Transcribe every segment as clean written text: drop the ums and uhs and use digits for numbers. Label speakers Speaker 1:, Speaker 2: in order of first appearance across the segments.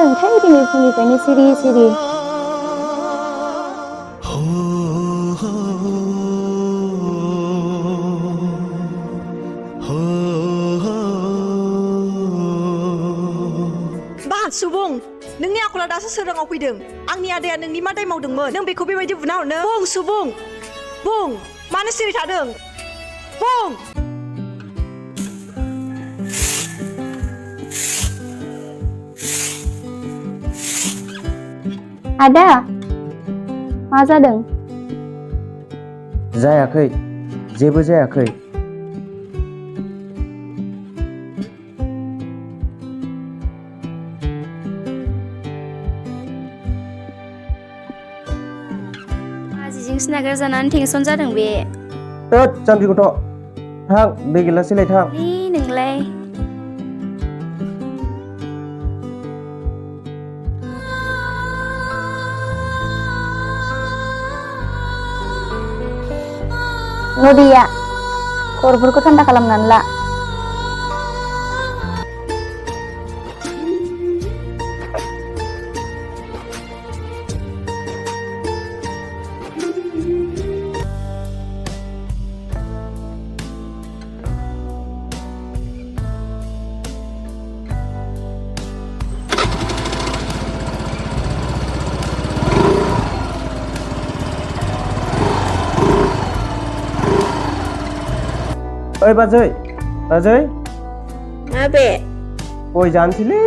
Speaker 1: जादोंथाय दिनै फुंनिफ्रायनो सिरि सिरि
Speaker 2: सुबुं नोंनि आखला दासो सोराङाव फैदों आंनि आदाया नोंनि मा दाय मावदोंमोन नों बेखौ बेबायदि बुना हरनो बुं सुबुं बुं मानो सिरि थादों बुं
Speaker 1: आदा मा जादों
Speaker 3: जायाखै जेबो जायाखै
Speaker 1: आजिजों नागार जानानै टेनसन जादों बे
Speaker 3: होद जाम्बि गथ' थां दै गिलासै लाय थां
Speaker 1: नोंलाय नदिया खर'फोरखौ थान्दा खालामनानै ला
Speaker 3: ओइ बाजै बाजै
Speaker 4: मा बे
Speaker 3: गय जानोसैलै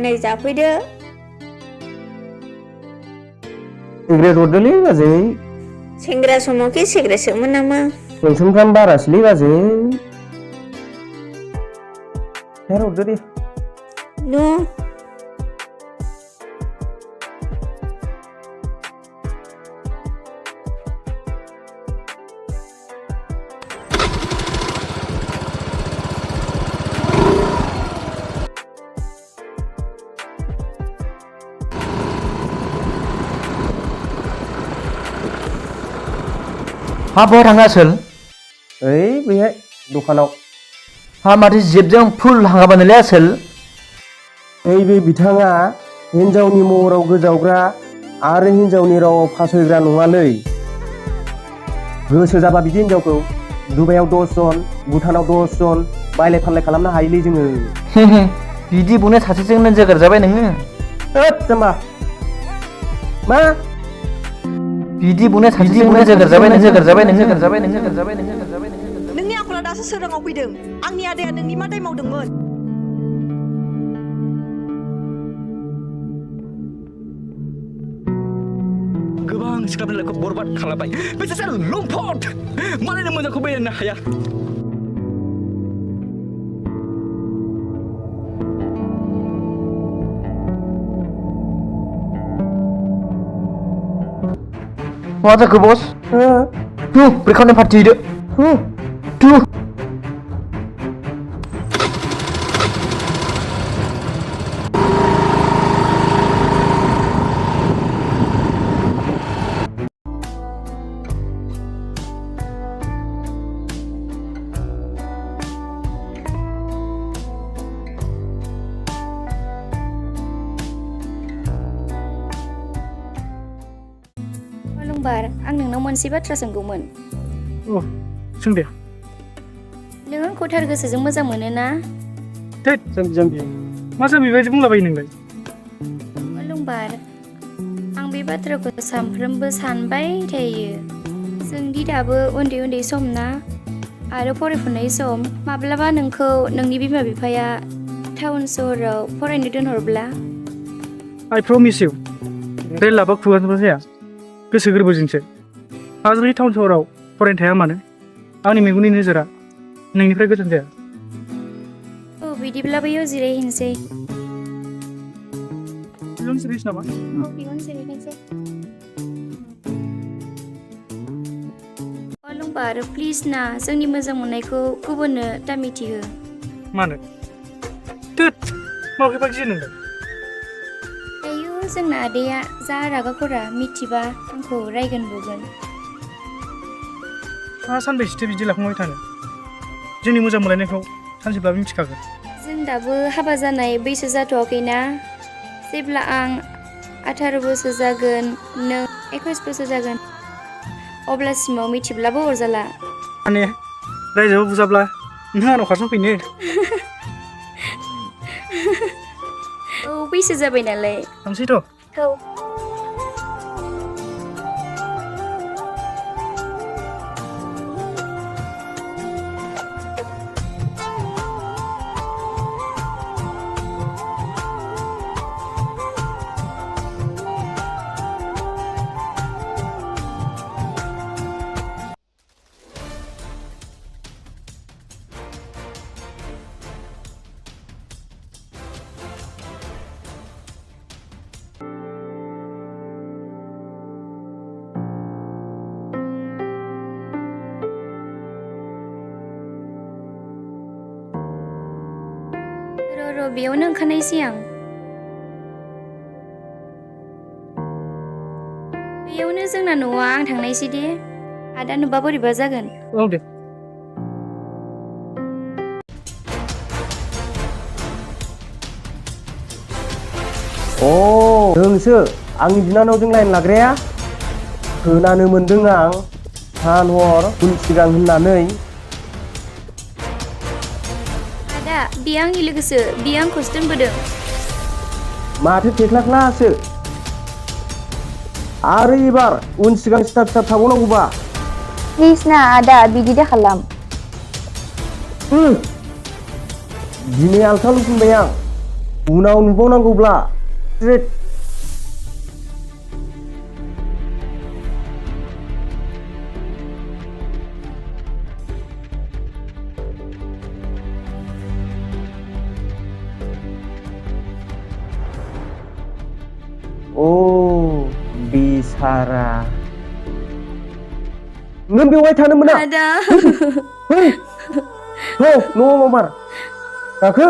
Speaker 4: नै जाफैदो
Speaker 3: सिगारेट हरदोलै बाजै
Speaker 4: सेंग्रा समाव के सिगारेटसोमोन नामा
Speaker 3: टेनसनफ्रानो बारासैलै बाजै हरदो दे
Speaker 4: नु
Speaker 5: हा बहा थाङा आसोल
Speaker 3: ओइ बैहाय दखानाव
Speaker 5: हा माथो जेबजों फुल हांगाबानोलै आसोल
Speaker 3: ओइ बे बिथाङा हिन्जावनि महराव गोजावग्रा आरो हिन्जावनि रावाव फासयग्रा नङालै गोसो जाबा बिदि हिन्जावखौ दुबाइयाव 10 जन भुटानाव 10 जन बायलाय फानलाय खालामनो हायोलै जोङो
Speaker 5: बिदि बुंनाय सासेजोंनो जोगार जाबाय नोङो
Speaker 3: होद जाम्बा मा
Speaker 5: बिदि बुंनाय सासेजोंनो जोगार जाबाय नोङो
Speaker 2: नोंनि आखला दासो सोराङाव फैदों आंनि आदाया नोंनि मा दाय मावदोंमोन
Speaker 6: गोबां सिख्लाफोरखौ बरबाद खालामबाय बिसोर लंफट मालायनो मोजांखौ बेरायनो हाया
Speaker 5: मा जाखो बस तु ब्रेकआउटनि पार्टि हैदो तु
Speaker 1: लंबार आं नोंनाव मोनसे बाथ्रा सोंगौमोन
Speaker 7: सों दे
Speaker 1: नों आंखौ थार गोसोजों मोजां मोनो ना
Speaker 7: थैद जाम्बि मा जाम्बि बायदि बुंलाबायो नोंलाय
Speaker 1: लंबार आं बे बाथ्राखौ सानफ्रोमबो सानबाय थायो जोंदि दाबो उन्दै उन्दै सम ना आरो फरायफुनाय सम माब्लाबा नोंखौ नोंनि बिमा बिफाया टाउन सहराव फरायनो दोनहरब्ला
Speaker 7: आइ प्रमिस इउ बे लाबा खुगाजोंल' जाया गोसो गोरबोजोंसो हाजोनि टाउन सहराव फरायनो थाया मानो आंनि मेगननि नोजोरा नोंनिफ्राय गोजान जाया
Speaker 1: बिदिब्ला बैयाव जिरायहैनोसै
Speaker 7: बेयावनो जिरायसै नामा
Speaker 1: बेयावनो जिरायहैनोसै लंबार प्लिज ना जोंनि मोजां मोननायखौ गुबुननो दा मिथिहो
Speaker 7: मानो थोद माबोरै गियो नोंलाय
Speaker 1: जोंना आदैया जा रागा खरा मिथिबा आंखौ रायगोन बुगोन
Speaker 7: मा सानबेसेथो बिदि लाखंबाय थानो जोंनि मोजां मोनलायनायखौ सानसेब्लाबो मिथिखागोन
Speaker 1: जों दाबो हाबा जानाय बैसो जाथ'वाखैना जेब्ला आं 18 बोसोर जागोन नों 21 बोसोर जागोन अब्लासिमाव मिथिब्लाबो अरजाला।
Speaker 7: माने रायजोआव बुजाब्ला नों आंनाव खारसनफैनो।
Speaker 1: औ बैसो जाबाय नालाय।
Speaker 7: थांसैथ'।
Speaker 1: औ र' बेयावनो ओंखारनायसै आं। बेयावनो जोंना न'आ आं थांनायसै दे। आदा नुबा बोरैबा जागोन।
Speaker 7: औ दे।
Speaker 3: नोंसो आंनि बिनानावजों लाइन लाग्राया? खोनानो मोनदों आं सान हर उन सिगां होननानै।
Speaker 1: आदा बियो आंनि लोगोसो, बियो आंखौसो दोनबोदों।
Speaker 3: माथो थेख्लाख्लासो। आरो एबार उन सिगां सिथाब सिथाब थाबावनांगौबा।
Speaker 8: प्लिज ना आदा बिदि दा खालाम।
Speaker 3: दिनै आलथा लुफिनबाय आं। उनाव नुबावनांगौब्ला स्ट्रेट। बिसारा नों बेवहाय थानो मोना।
Speaker 1: आदा
Speaker 3: न'आव मार गाखो।